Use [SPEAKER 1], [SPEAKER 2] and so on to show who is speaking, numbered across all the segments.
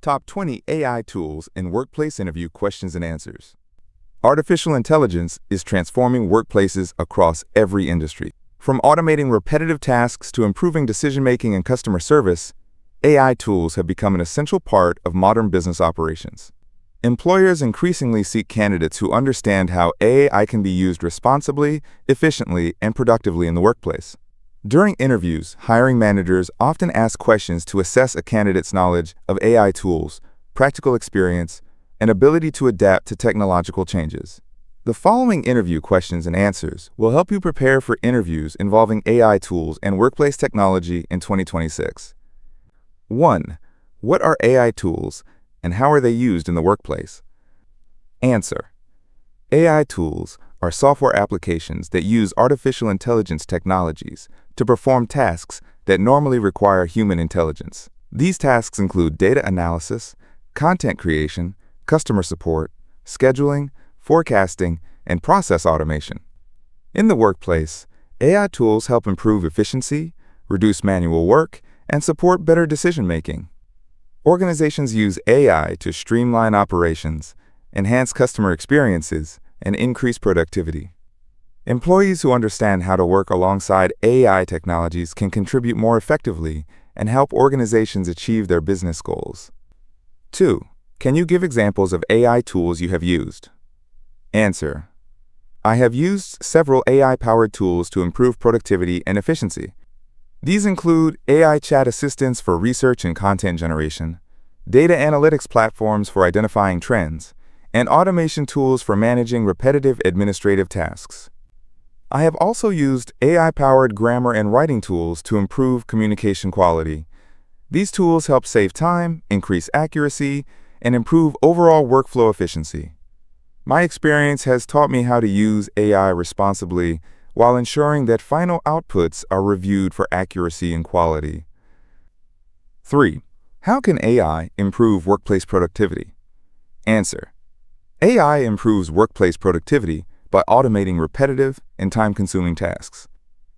[SPEAKER 1] Top 20 AI Tools in Workplace Interview Questions and Answers. Artificial intelligence is transforming workplaces across every industry. From automating repetitive tasks to improving decision-making and customer service, AI tools have become an essential part of modern business operations. Employers increasingly seek candidates who understand how AI can be used responsibly, efficiently, and productively in the workplace. During interviews, hiring managers often ask questions to assess a candidate's knowledge of AI tools, practical experience, and ability to adapt to technological changes. The following interview questions and answers will help you prepare for interviews involving AI tools and workplace technology in 2026. 1. What are AI tools and how are they used in the workplace? Answer. AI tools are software applications that use artificial intelligence technologies to perform tasks that normally require human intelligence. These tasks include data analysis, content creation, customer support, scheduling, forecasting, and process automation. In the workplace, AI tools help improve efficiency, reduce manual work, and support better decision-making. Organizations use AI to streamline operations, enhance customer experiences, and increase productivity. Employees who understand how to work alongside AI technologies can contribute more effectively and help organizations achieve their business goals. 2. Can you give examples of AI tools you have used? Answer. I have used several AI-powered tools to improve productivity and efficiency. These include AI chat assistants for research and content generation, data analytics platforms for identifying trends, and automation tools for managing repetitive administrative tasks. I have also used AI-powered grammar and writing tools to improve communication quality. These tools help save time, increase accuracy, and improve overall workflow efficiency. My experience has taught me how to use AI responsibly while ensuring that final outputs are reviewed for accuracy and quality. 3. How can AI improve workplace productivity? Answer. AI improves workplace productivity by automating repetitive and time-consuming tasks.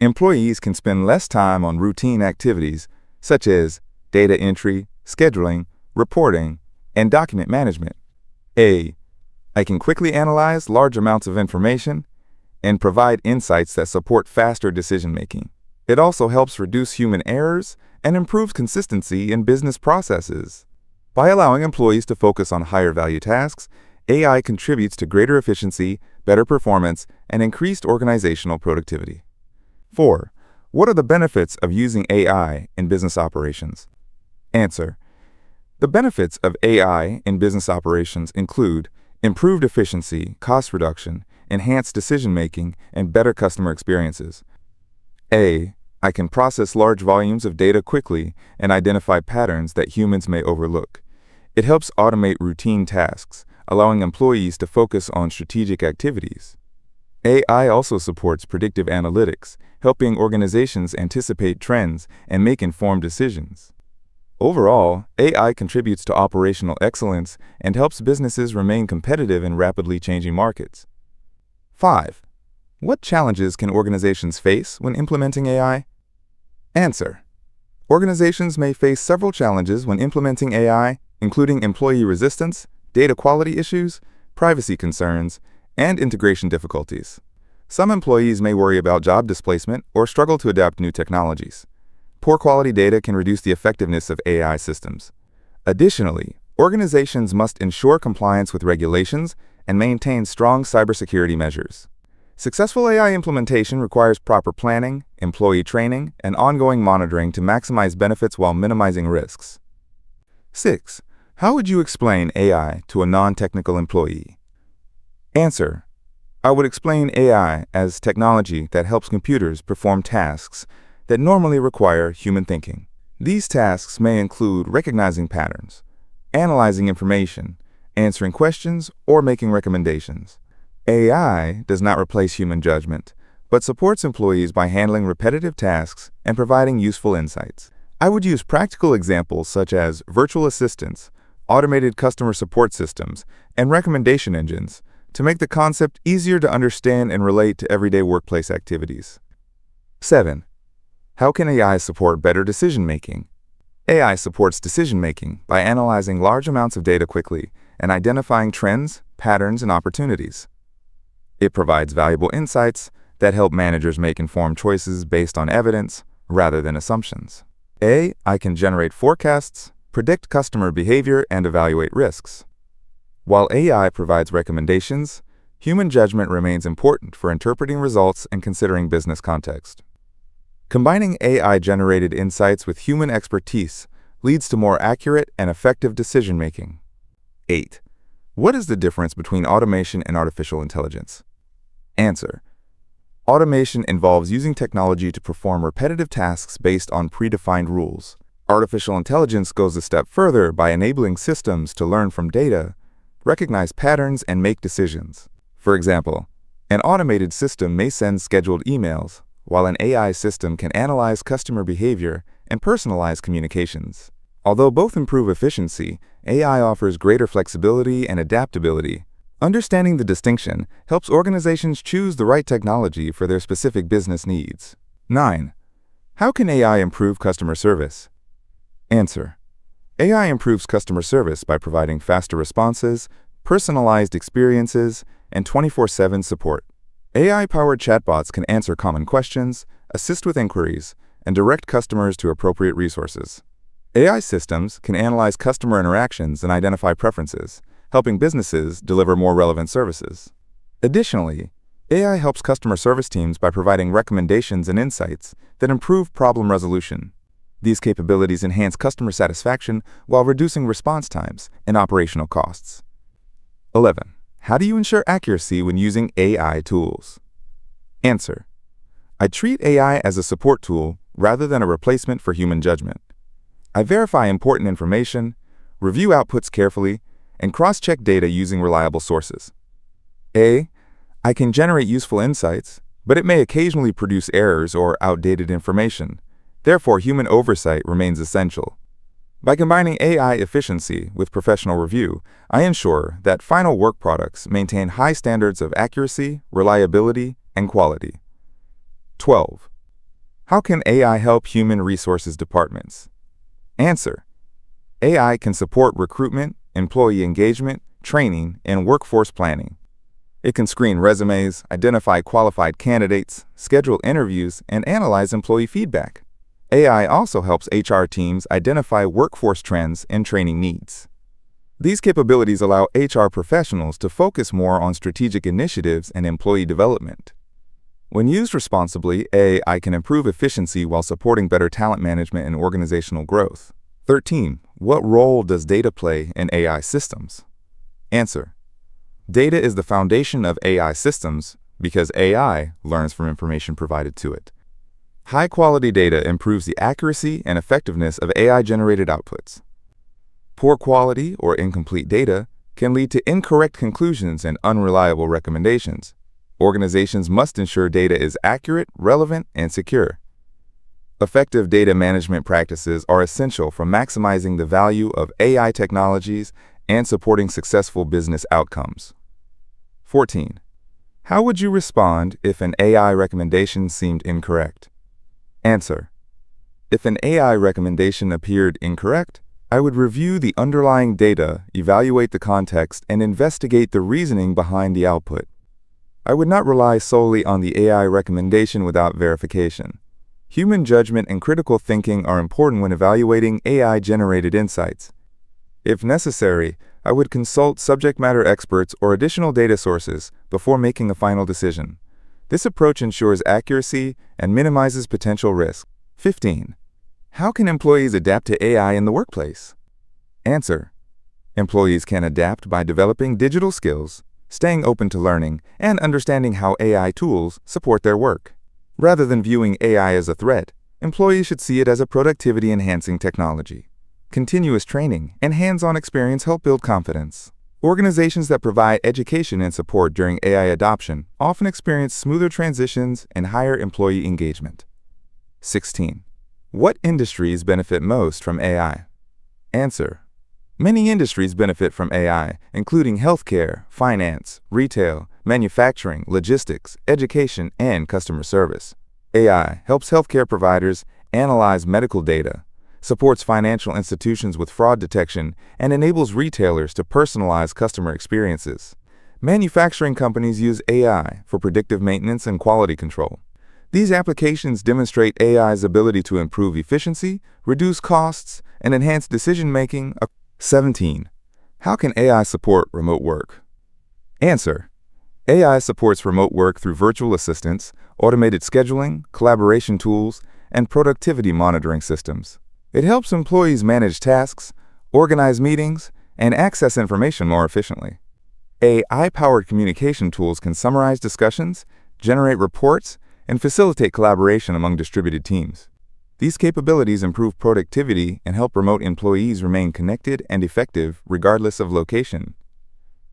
[SPEAKER 1] Employees can spend less time on routine activities such as data entry, scheduling, reporting, and document management. I can quickly analyze large amounts of information and provide insights that support faster decision-making. It also helps reduce human errors and improves consistency in business processes. By allowing employees to focus on higher-value tasks, AI contributes to greater efficiency, better performance, and increased organizational productivity. 4. What are the benefits of using AI in business operations? Answer. The benefits of AI in business operations include improved efficiency, cost reduction, enhanced decision-making, and better customer experiences. I can process large volumes of data quickly and identify patterns that humans may overlook. It helps automate routine tasks, allowing employees to focus on strategic activities. AI also supports predictive analytics, helping organizations anticipate trends and make informed decisions. Overall, AI contributes to operational excellence and helps businesses remain competitive in rapidly changing markets. 5. What challenges can organizations face when implementing AI? Answer. Organizations may face several challenges when implementing AI, including employee resistance, data quality issues, privacy concerns, and integration difficulties. Some employees may worry about job displacement or struggle to adapt new technologies. Poor quality data can reduce the effectiveness of AI systems. Additionally, organizations must ensure compliance with regulations and maintain strong cybersecurity measures. Successful AI implementation requires proper planning, employee training, and ongoing monitoring to maximize benefits while minimizing risks. 6. How would you explain AI to a non-technical employee? Answer. I would explain AI as technology that helps computers perform tasks that normally require human thinking. These tasks may include recognizing patterns, analyzing information, answering questions, or making recommendations. AI does not replace human judgment, but supports employees by handling repetitive tasks and providing useful insights. I would use practical examples such as virtual assistants, automated customer support systems, and recommendation engines to make the concept easier to understand and relate to everyday workplace activities. 7. How can AI support better decision-making? AI supports decision-making by analyzing large amounts of data quickly and identifying trends, patterns, and opportunities. It provides valuable insights that help managers make informed choices based on evidence rather than assumptions. AI can generate forecasts, predict customer behavior, and evaluate risks. While AI provides recommendations, human judgment remains important for interpreting results and considering business context. Combining AI-generated insights with human expertise leads to more accurate and effective decision-making. 8. What is the difference between automation and artificial intelligence? Answer. Automation involves using technology to perform repetitive tasks based on predefined rules. Artificial intelligence goes a step further by enabling systems to learn from data, recognize patterns, and make decisions. For example, an automated system may send scheduled emails, while an AI system can analyze customer behavior and personalize communications. Although both improve efficiency, AI offers greater flexibility and adaptability. Understanding the distinction helps organizations choose the right technology for their specific business needs. 9. How can AI improve customer service? Answer. AI improves customer service by providing faster responses, personalized experiences, and 24/7 support. AI-powered chatbots can answer common questions, assist with inquiries, and direct customers to appropriate resources. AI systems can analyze customer interactions and identify preferences, helping businesses deliver more relevant services. Additionally, AI helps customer service teams by providing recommendations and insights that improve problem resolution. These capabilities enhance customer satisfaction while reducing response times and operational costs. 11. How do you ensure accuracy when using AI tools? Answer. I treat AI as a support tool rather than a replacement for human judgment. I verify important information, review outputs carefully, and cross-check data using reliable sources. I can generate useful insights, but it may occasionally produce errors or outdated information. Therefore, human oversight remains essential. By combining AI efficiency with professional review, I ensure that final work products maintain high standards of accuracy, reliability, and quality. 12. How can AI help human resources departments? Answer. AI can support recruitment, employee engagement, training, and workforce planning. It can screen resumes, identify qualified candidates, schedule interviews, and analyze employee feedback. AI also helps HR teams identify workforce trends and training needs. These capabilities allow HR professionals to focus more on strategic initiatives and employee development. When used responsibly, AI can improve efficiency while supporting better talent management and organizational growth. 13. What role does data play in AI systems? Answer. Data is the foundation of AI systems because AI learns from information provided to it. High-quality data improves the accuracy and effectiveness of AI-generated outputs. Poor quality or incomplete data can lead to incorrect conclusions and unreliable recommendations. Organizations must ensure data is accurate, relevant, and secure. Effective data management practices are essential for maximizing the value of AI technologies and supporting successful business outcomes. 14. How would you respond if an AI recommendation seemed incorrect? Answer. If an AI recommendation appeared incorrect, I would review the underlying data, evaluate the context, and investigate the reasoning behind the output. I would not rely solely on the AI recommendation without verification. Human judgment and critical thinking are important when evaluating AI-generated insights. If necessary, I would consult subject matter experts or additional data sources before making a final decision. This approach ensures accuracy and minimizes potential risk. 15. How can employees adapt to AI in the workplace? Answer. Employees can adapt by developing digital skills, staying open to learning, and understanding how AI tools support their work. Rather than viewing AI as a threat, employees should see it as a productivity-enhancing technology. Continuous training and hands-on experience help build confidence. Organizations that provide education and support during AI adoption often experience smoother transitions and higher employee engagement. 16. What industries benefit most from AI? Answer. Many industries benefit from AI, including healthcare, finance, retail, manufacturing, logistics, education, and customer service. AI helps healthcare providers analyze medical data, supports financial institutions with fraud detection, and enables retailers to personalize customer experiences. Manufacturing companies use AI for predictive maintenance and quality control. These applications demonstrate AI's ability to improve efficiency, reduce costs, and enhance decision-making. 17. How can AI support remote work? Answer. AI supports remote work through virtual assistants, automated scheduling, collaboration tools, and productivity monitoring systems. It helps employees manage tasks, organize meetings, and access information more efficiently. AI-powered communication tools can summarize discussions, generate reports, and facilitate collaboration among distributed teams. These capabilities improve productivity and help remote employees remain connected and effective regardless of location.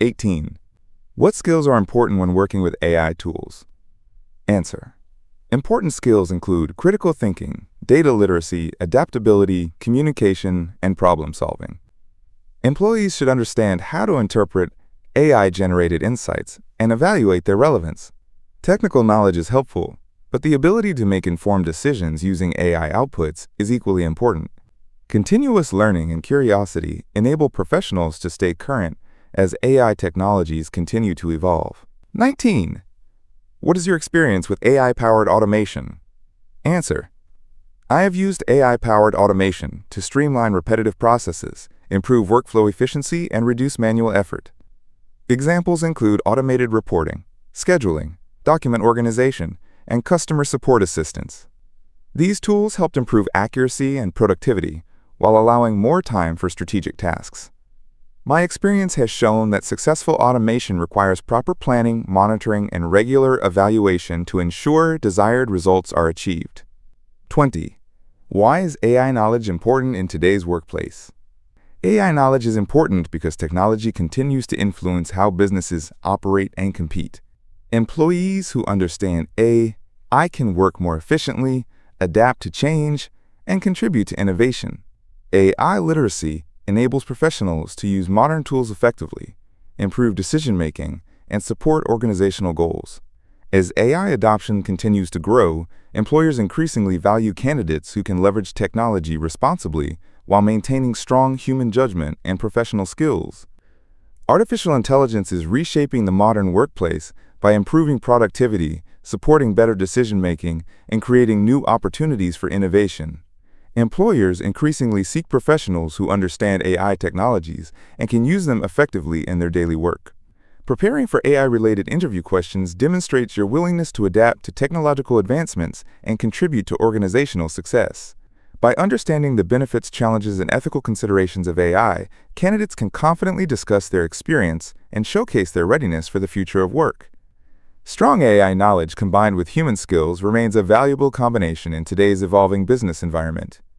[SPEAKER 1] 18. What skills are important when working with AI tools? Answer. Important skills include critical thinking, data literacy, adaptability, communication, and problem solving. Employees should understand how to interpret AI-generated insights and evaluate their relevance. Technical knowledge is helpful, but the ability to make informed decisions using AI outputs is equally important. Continuous learning and curiosity enable professionals to stay current as AI technologies continue to evolve. 19. What is your experience with AI-powered automation? Answer. I have used AI-powered automation to streamline repetitive processes, improve workflow efficiency, and reduce manual effort. Examples include automated reporting, scheduling, document organization, and customer support assistance. These tools helped improve accuracy and productivity while allowing more time for strategic tasks. My experience has shown that successful automation requires proper planning, monitoring, and regular evaluation to ensure desired results are achieved. 20. Why is AI knowledge important in today's workplace? AI knowledge is important because technology continues to influence how businesses operate and compete. Employees who understand AI can work more efficiently, adapt to change, and contribute to innovation. AI literacy enables professionals to use modern tools effectively, improve decision-making, and support organizational goals. As AI adoption continues to grow, employers increasingly value candidates who can leverage technology responsibly while maintaining strong human judgment and professional skills. Artificial intelligence is reshaping the modern workplace by improving productivity, supporting better decision-making, and creating new opportunities for innovation. Employers increasingly seek professionals who understand AI technologies and can use them effectively in their daily work. Preparing for AI-related interview questions demonstrates your willingness to adapt to technological advancements and contribute to organizational success. By understanding the benefits, challenges, and ethical considerations of AI, candidates can confidently discuss their experience and showcase their readiness for the future of work. Strong AI knowledge combined with human skills remains a valuable combination in today's evolving business environment.